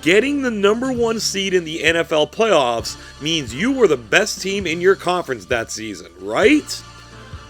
Getting the number 1 seed in the NFL playoffs means you were the best team in your conference that season, right?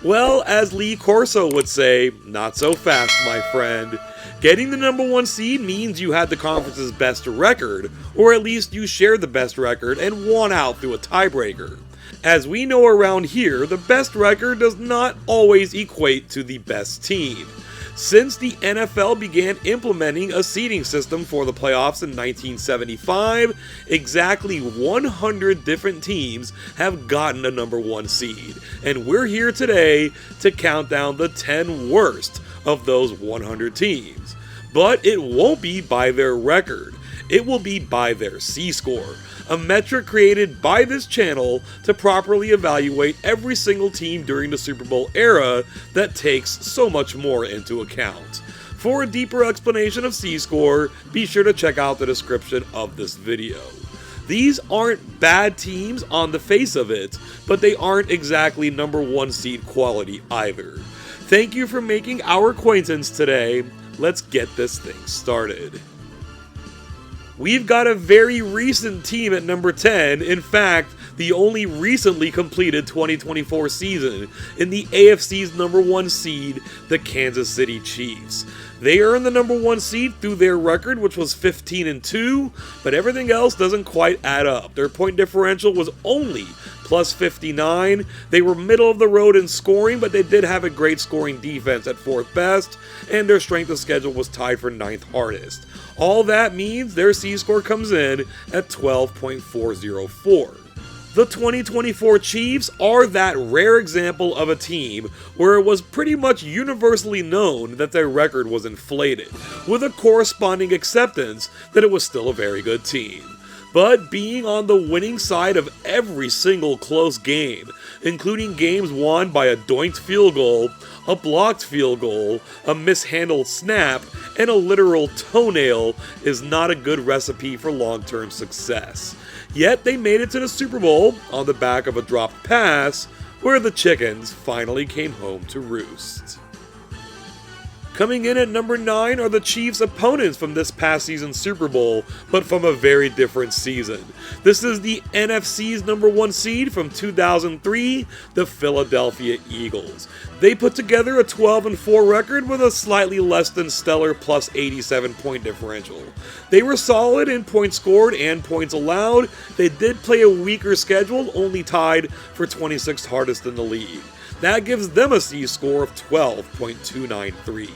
Well, as Lee Corso would say, not so fast, my friend. Getting the number 1 seed means you had the conference's best record, or at least you shared the best record and won out through a tiebreaker. As we know around here, the best record does not always equate to the best team. Since the NFL began implementing a seeding system for the playoffs in 1975, exactly 100 different teams have gotten a number 1 seed, and we're here today to count down the 10 worst of those 100 teams. But it won't be by their record, it will be by their C-score, a metric created by this channel to properly evaluate every single team during the Super Bowl era that takes so much more into account. For a deeper explanation of C-score, be sure to check out the description of this video. These aren't bad teams on the face of it, but they aren't exactly number 1 seed quality either. Thank you for making our acquaintance today. Let's get this thing started. We've got a very recent team at number 10, in fact, the only recently completed 2024 season in the AFC's number 1 seed, the Kansas City Chiefs. They earned the number 1 seed through their record, which was 15-2, but everything else doesn't quite add up. Their point differential was only plus 59. They were middle of the road in scoring, but they did have a great scoring defense at 4th best, and their strength of schedule was tied for 9th hardest. All that means their C-score comes in at 12.404. The 2024 Chiefs are that rare example of a team where it was pretty much universally known that their record was inflated, with a corresponding acceptance that it was still a very good team. But being on the winning side of every single close game, including games won by a doinked field goal, a blocked field goal, a mishandled snap, and a literal toenail, is not a good recipe for long-term success. Yet they made it to the Super Bowl on the back of a dropped pass, where the chickens finally came home to roost. Coming in at number 9 are the Chiefs' opponents from this past season's Super Bowl, but from a very different season. This is the NFC's number 1 seed from 2003, the Philadelphia Eagles. They put together a 12-4 record with a slightly less than stellar plus 87 point differential. They were solid in points scored and points allowed. They did play a weaker schedule, only tied for 26th hardest in the league. That gives them a C-score of 12.293.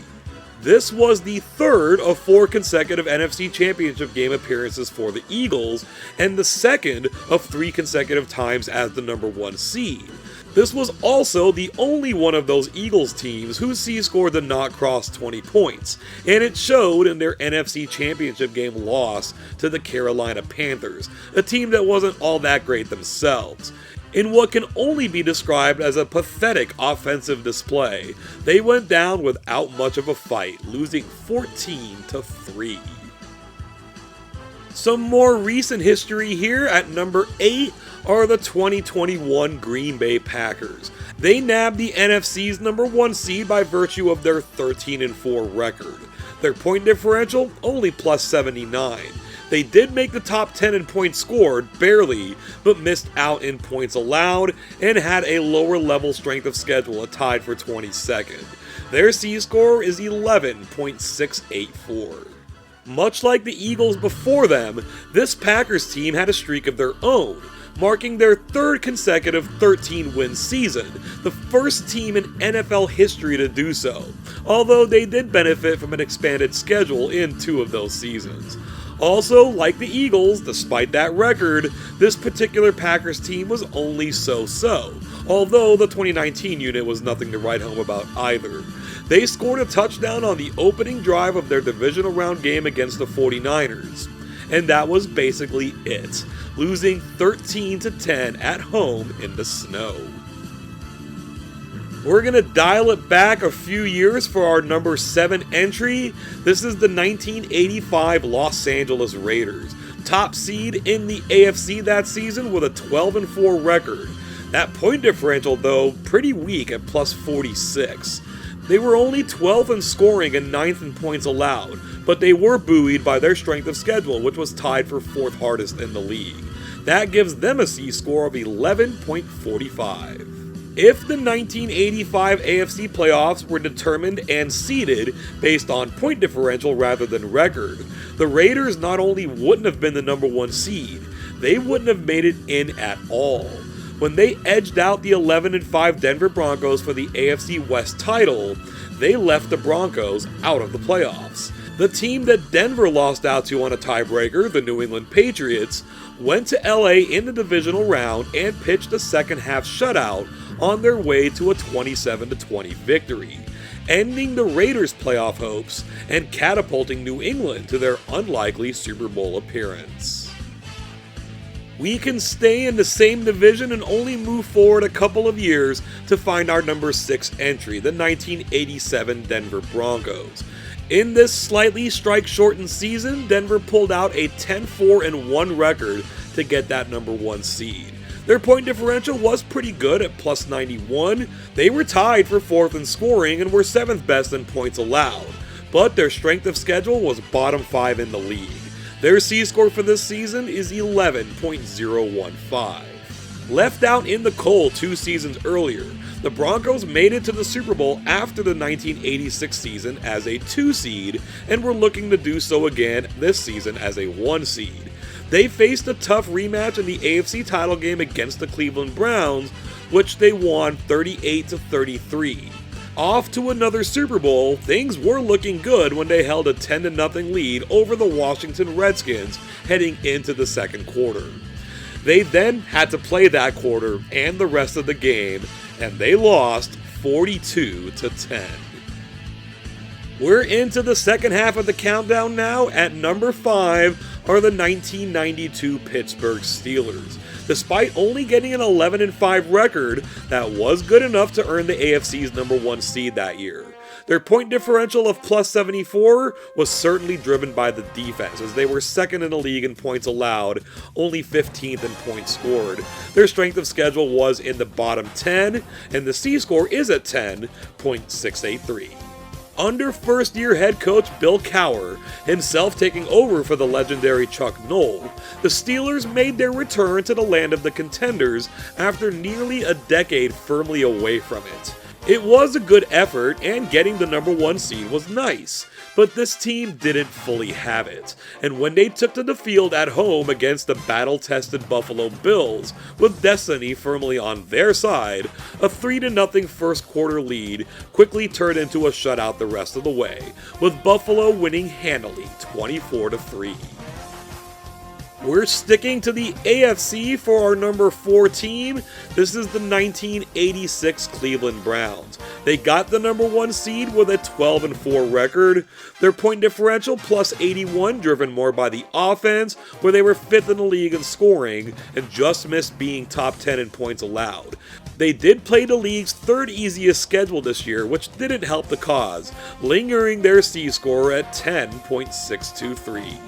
This was the 3rd of 4 consecutive NFC Championship game appearances for the Eagles, and the 2nd of 3 consecutive times as the number 1 seed. This was also the only one of those Eagles teams whose C-score did not cross 20 points, and it showed in their NFC Championship game loss to the Carolina Panthers, a team that wasn't all that great themselves. In what can only be described as a pathetic offensive display, they went down without much of a fight, losing 14-3. Some more recent history here at number 8 are the 2021 Green Bay Packers. They nabbed the NFC's number 1 seed by virtue of their 13-4 record. Their point differential only plus 79. They did make the top 10 in points scored, barely, but missed out in points allowed and had a lower level strength of schedule, tied for 22nd. Their C-score is 11.684. Much like the Eagles before them, this Packers team had a streak of their own, marking their 3rd consecutive 13-win season, the first team in NFL history to do so, although they did benefit from an expanded schedule in 2 of those seasons. Also, like the Eagles, despite that record, this particular Packers team was only so-so, although the 2019 unit was nothing to write home about either. They scored a touchdown on the opening drive of their divisional round game against the 49ers, and that was basically it, losing 13-10 at home in the snow. We're going to dial it back a few years for our number 7 entry. This is the 1985 Los Angeles Raiders, top seed in the AFC that season with a 12-4 record. That point differential, though, pretty weak at plus 46. They were only 12th in scoring and 9th in points allowed, but they were buoyed by their strength of schedule, which was tied for 4th hardest in the league. That gives them a C-score of 11.45. If the 1985 AFC playoffs were determined and seeded based on point differential rather than record, the Raiders not only wouldn't have been the number 1 seed, they wouldn't have made it in at all. When they edged out the 11-5 Denver Broncos for the AFC West title, they left the Broncos out of the playoffs. The team that Denver lost out to on a tiebreaker, the New England Patriots, went to LA in the divisional round and pitched a second-half shutout on their way to a 27-20 victory, ending the Raiders' playoff hopes and catapulting New England to their unlikely Super Bowl appearance. We can stay in the same division and only move forward a couple of years to find our number 6 entry, the 1987 Denver Broncos. In this slightly strike-shortened season, Denver pulled out a 10-4-1 record to get that number 1 seed. Their point differential was pretty good at plus 91. They were tied for 4th in scoring and were 7th best in points allowed, but their strength of schedule was bottom 5 in the league. Their C-score for this season is 11.015. Left out in the cold 2 seasons earlier, the Broncos made it to the Super Bowl after the 1986 season as a 2 seed and were looking to do so again this season as a 1 seed. They faced a tough rematch in the AFC title game against the Cleveland Browns, which they won 38-33. Off to another Super Bowl, things were looking good when they held a 10-0 lead over the Washington Redskins heading into the second quarter. They then had to play that quarter and the rest of the game, and they lost 42-10. We're into the second half of the countdown now. At number 5 are the 1992 Pittsburgh Steelers. Despite only getting an 11-5 record, that was good enough to earn the AFC's number 1 seed that year. Their point differential of plus 74 was certainly driven by the defense, as they were 2nd in the league in points allowed, only 15th in points scored. Their strength of schedule was in the bottom 10, and the C-score is at 10.683. Under first-year head coach Bill Cowher, himself taking over for the legendary Chuck Noll, the Steelers made their return to the land of the contenders after nearly a decade firmly away from it. It was a good effort, and getting the number 1 seed was nice, but this team didn't fully have it, and when they took to the field at home against the battle-tested Buffalo Bills, with destiny firmly on their side, a 3-0 first quarter lead quickly turned into a shutout the rest of the way, with Buffalo winning handily 24-3. We're sticking to the AFC for our number 4 team. This is the 1986 Cleveland Browns. They got the number 1 seed with a 12-4 record. Their point differential plus 81, driven more by the offense, where they were 5th in the league in scoring and just missed being top 10 in points allowed. They did play the league's 3rd easiest schedule this year, which didn't help the cause, lingering their C-score at 10.623.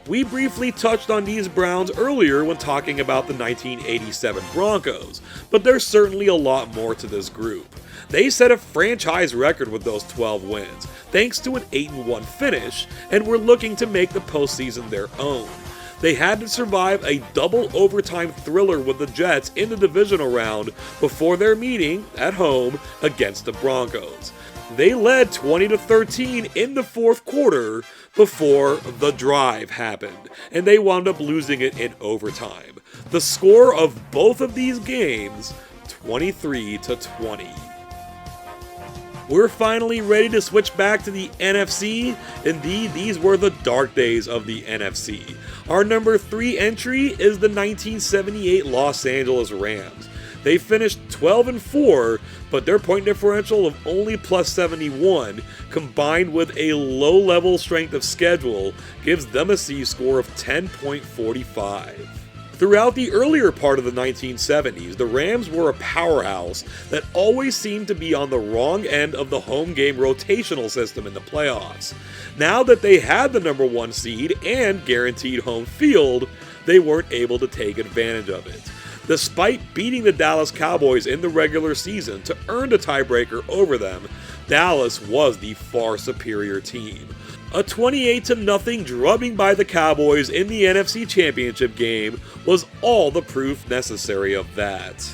We briefly touched on these Browns earlier when talking about the 1987 Broncos, but there's certainly a lot more to this group. They set a franchise record with those 12 wins, thanks to an 8-1 finish, and were looking to make the postseason their own. They had to survive a double overtime thriller with the Jets in the divisional round before their meeting at home against the Broncos. They led 20-13 in the 4th quarter before the drive happened, and they wound up losing it in overtime. The score of both of these games, 23-20. We're finally ready to switch back to the NFC. Indeed, these were the dark days of the NFC. Our number 3 entry is the 1978 Los Angeles Rams. They finished 12-4, but their point differential of only plus 71, combined with a low-level strength of schedule, gives them a C-score of 10.45. Throughout the earlier part of the 1970s, the Rams were a powerhouse that always seemed to be on the wrong end of the home game rotational system in the playoffs. Now that they had the number 1 seed and guaranteed home field, they weren't able to take advantage of it. Despite beating the Dallas Cowboys in the regular season to earn the tiebreaker over them, Dallas was the far superior team. A 28-0 drubbing by the Cowboys in the NFC Championship game was all the proof necessary of that.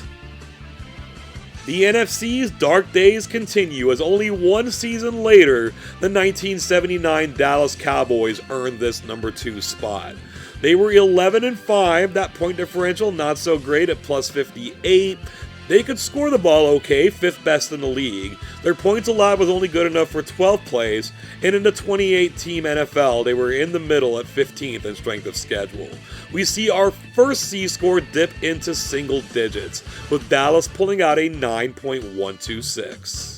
The NFC's dark days continue as only one season later, the 1979 Dallas Cowboys earned this number 2 spot. They were 11-5, that point differential not so great at plus 58. They could score the ball okay, 5th best in the league. Their points allowed was only good enough for 12th place, and in the 28-team NFL, they were in the middle at 15th in strength of schedule. We see our first C-score dip into single digits, with Dallas pulling out a 9.126.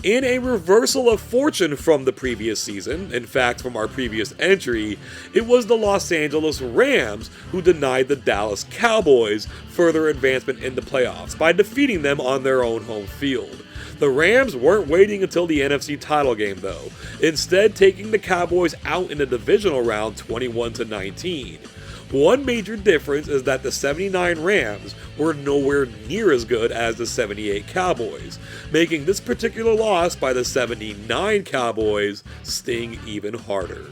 In a reversal of fortune from the previous season, in fact from our previous entry, it was the Los Angeles Rams who denied the Dallas Cowboys further advancement in the playoffs by defeating them on their own home field. The Rams weren't waiting until the NFC title game though, instead taking the Cowboys out in the divisional round 21-19. One major difference is that the 79 Rams were nowhere near as good as the 78 Cowboys, making this particular loss by the 79 Cowboys sting even harder.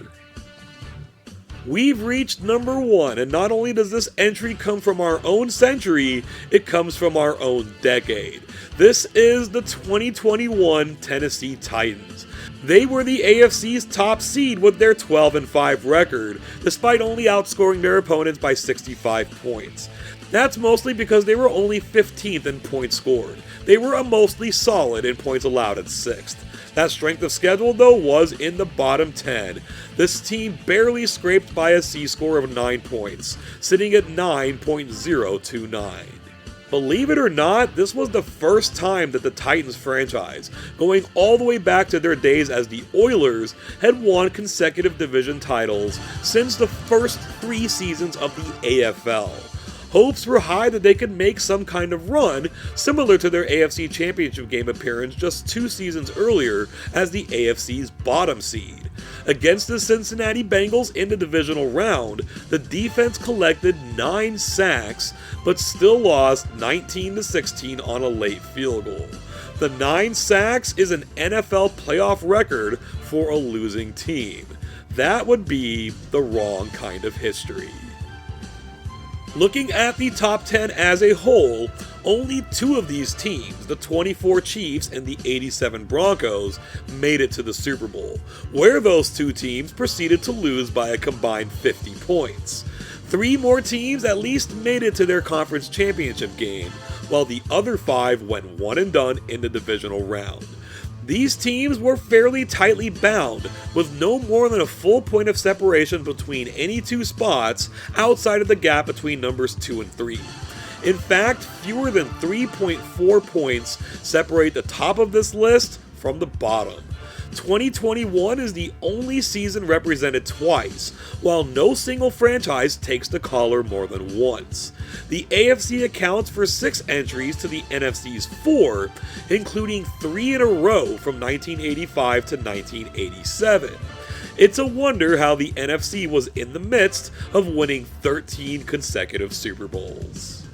We've reached number 1, and not only does this entry come from our own century, it comes from our own decade. This is the 2021 Tennessee Titans. They were the AFC's top seed with their 12-5 record, despite only outscoring their opponents by 65 points. That's mostly because they were only 15th in points scored. They were a mostly solid in points allowed at 6th. That strength of schedule, though, was in the bottom 10. This team barely scraped by a C-score of 9 points, sitting at 9.029. Believe it or not, this was the first time that the Titans franchise, going all the way back to their days as the Oilers, had won consecutive division titles since the first 3 seasons of the AFL. Hopes were high that they could make some kind of run, similar to their AFC Championship game appearance just 2 seasons earlier as the AFC's bottom seed. Against the Cincinnati Bengals in the divisional round, the defense collected 9 sacks, but still lost 19-16 on a late field goal. The 9 sacks is an NFL playoff record for a losing team. That would be the wrong kind of history. Looking at the top 10 as a whole, only 2 of these teams, the 24 Chiefs and the 87 Broncos, made it to the Super Bowl, where those 2 teams proceeded to lose by a combined 50 points. 3 more teams at least made it to their conference championship game, while the other 5 went one and done in the divisional round. These teams were fairly tightly bound, with no more than a full point of separation between any 2 spots outside of the gap between numbers 2 and 3. In fact, fewer than 3.4 points separate the top of this list from the bottom. 2021 is the only season represented twice, while no single franchise takes the collar more than once. The AFC accounts for 6 entries to the NFC's 4, including 3 in a row from 1985 to 1987. It's a wonder how the NFC was in the midst of winning 13 consecutive Super Bowls.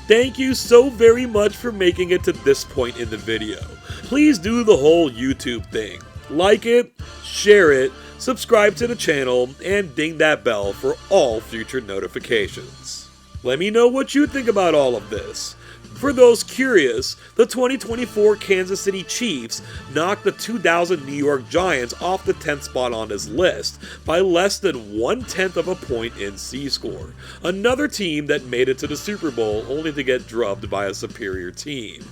Thank you so very much for making it to this point in the video. Please do the whole YouTube thing. Like it, share it, subscribe to the channel, and ding that bell for all future notifications. Let me know what you think about all of this. For those curious, the 2024 Kansas City Chiefs knocked the 2000 New York Giants off the 10th spot on this list by less than 1/10 of a point in C-score. Another team that made it to the Super Bowl only to get drubbed by a superior team.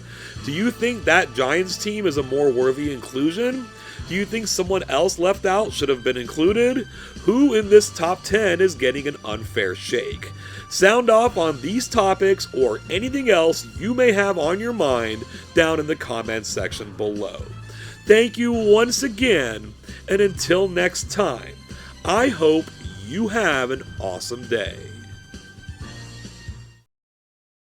Do you think that Giants team is a more worthy inclusion? Do you think someone else left out should have been included? Who in this top 10 is getting an unfair shake? Sound off on these topics or anything else you may have on your mind down in the comments section below. Thank you once again, and until next time, I hope you have an awesome day.